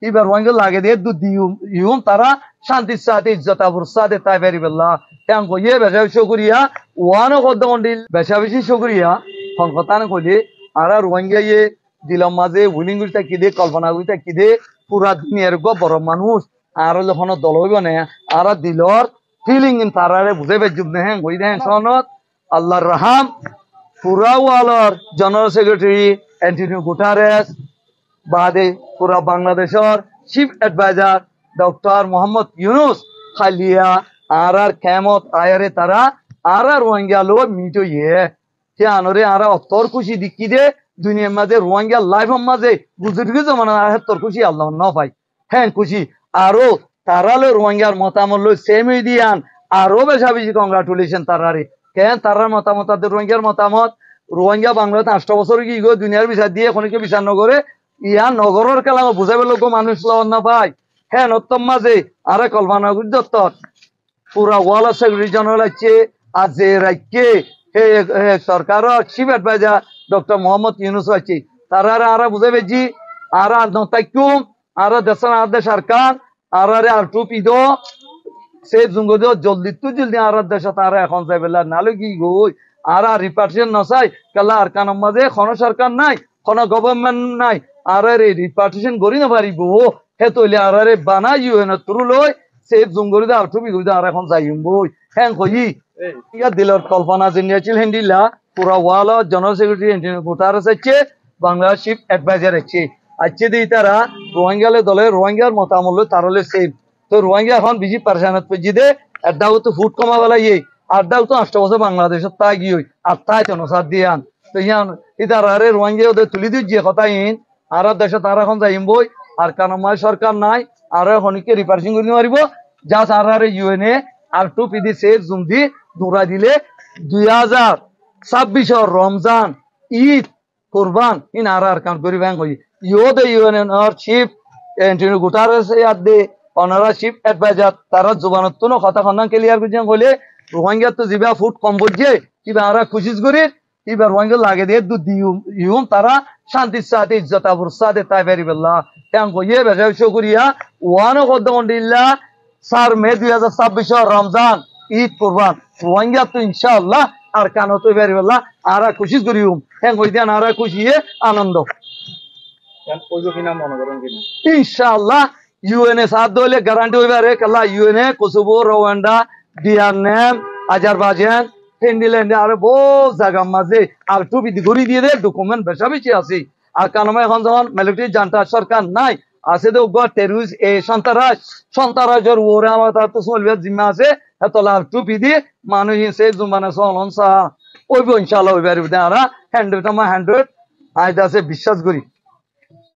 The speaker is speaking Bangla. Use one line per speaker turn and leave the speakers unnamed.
এবার ওয়াঙ্গে লাগে দিয়ে দুধ ইউম তারা শান্তির সাথে ইজ্জতাবুর সাথে তাই বেরি বেল্লা হ্যাঁ কইয়ে বেশা শুকরিয়া ওয়ানো কদ্দ মন্ডিল বেশা বেশি শুকরিয়া হন কথা না কইলে আর রোহিঙ্গা ইয়ে দিলাম মাঝে উইলিং গুলি থাকি দে কল্পনা গুলি থাকি দে পুরা দুনিয়ার বড় মানুষ আর যখন দল হইব না আর দিলর ফিলিং তারারে বুঝে বেজুব না হ্যাঁ কই দেন সনদ আল্লাহর রহম পুরা ওয়ালর জেনারেল সেক্রেটারি অ্যান্টনিও গুটারেস বাদে পুরা বাংলাদেশের chief adviser doctor Mohammad Yunus খালিয়া আর কেমত আয়ারে তারা আর রোহিঙ্গা লো মিটো ইয়ে কে আনরে আর অতর খুশি দিকি দে দুনিয়ার মাঝে রোহিঙ্গা লাইফের মাঝে বুজুর্গ জমানা আর তোর খুশি আল্লাহ ন পাই হ্যাঁ খুশি আরো তারালে রোহিঙ্গার মতামত লই সেম দিয়ান আরো বেশা বেশি কংগ্রাচুলেশন তারারে কেন তারার মতামত রোহিঙ্গার মতামত রোহিঙ্গা বাংলাদেশ 8 বছর কি গো দুনিয়ার বিচার দিয়ে এখনকে বিচার নগরে ইয়া নগরের কালাম বুঝাবে লোক মানুষ লওয়ার না পাই হ্যাঁ নত্তম মাঝে আরে কল্পনা দত্তর পুরা ওয়াল সেক্রেটারি জেনারেল আছে আজে রাজ্যে সরকারের chief adviser doctor Mohammad Yunus আছে তারা আর বুঝাবে জি আর নতাইকুম আর দেশের আদে সরকার আর টুপি দো সে জুঙ্গ দো জলদি তো জলদি আর দেশ তারা এখন যাইবেলা নালে কি গই আর রিপার্টিশন নসাই কালা আর কান মাঝে কোন সরকার নাই কোন গভর্নমেন্ট নাই আর রিপার্টিশন করি না পারিব হে তৈলে আর বানাই ইউএন থ্রু লই সে জুঙ্গরি দা টুপি গই আর এখন যাইম বই হ্যাঁ কই ইয়া দিলর কল্পনা জিনিয়াছিল হিন্দিলা পুরা ওয়াল জেনারেল সেক্রেটারি গুটারেস আছে বাংলাদেশ চিফ অ্যাডভাইজার আছে আজকে দি তারা রোহিঙ্গালে দলে রোহিঙ্গার মতামত তারলে সেভ তো রোহিঙ্গা এখন বিজি পারেশানত পেজি দে এডাও তো ফুট কমা বলা ইয়ে আডাও তো 8 বছর বাংলাদেশত তাই গিয়ে আর তাই তো নসাদ দিয়ান তো ইয়ান ইতার আরে রোহিঙ্গা ওদের তুলি দিয়ে কথা ইন আর দেশে তারা এখন যাইম বই আর কানমায় সরকার নাই আর হনিকে রিপার্সিং করে মারিব যা আর ইউএনএ আর টু পিডি সে জুম দি দৌড়া দিলে 2026 রমজান ঈদ কুরবান ইন আর কাম করি ব্যাংক হই ইউদে ইউএনএন আর chief Antonio Guterres ইয়াদে অনারা chief adviser তারা জবানত তো কথা খন্দান ক্লিয়ার করে কইলে রোহিঙ্গা তো জিবা ফুট কম বলছে কিবা আর খুশিস করে এবার রোহিঙ্গা লাগে দিয়ে দুধ ইউম তারা শান্তির সাথে ইজ্জতাবুর সাথে তাই বেরি বেল্লা হ্যাঁ কইয়ে বেশা শুকরিয়া ওয়ানো কদ্দ মন্ডিল্লা 4 মে 2026 রমজান ঈদ কুরবান রোহিঙ্গা তো ইনশাআল্লাহ আর কানো তো বেরি বেল্লা আর খুশিস করিউম হ্যাঁ কই দেন আর খুশিয়ে আনন্দ ইনশাআল্লাহ ইউএনএ সাথ দলে গ্যারান্টি হইবারে কাল্লা ইউএনএ কোসোভো রওয়ান্ডা ভিয়েতনাম আজারবাইজান ফিনল্যান্ড আর বহু জায়গা মাঝে আর টুপি ঘুরি দিয়ে দে ডকুমেন্ট বেশা বেশি আছে আর কানমা এখন যখন মিলিটারি জান্তা সরকার নাই আছে তো টেররিস্ট এ সন্তারাজের ওরে আমার তার তো চলবে জিম্মা আছে এতলা টুপি দিয়ে মানুষ সে জুমানে চলন সা ওইব ইনশাআল্লাহ ওইবার আর 100 আইদাসে বিশ্বাস করি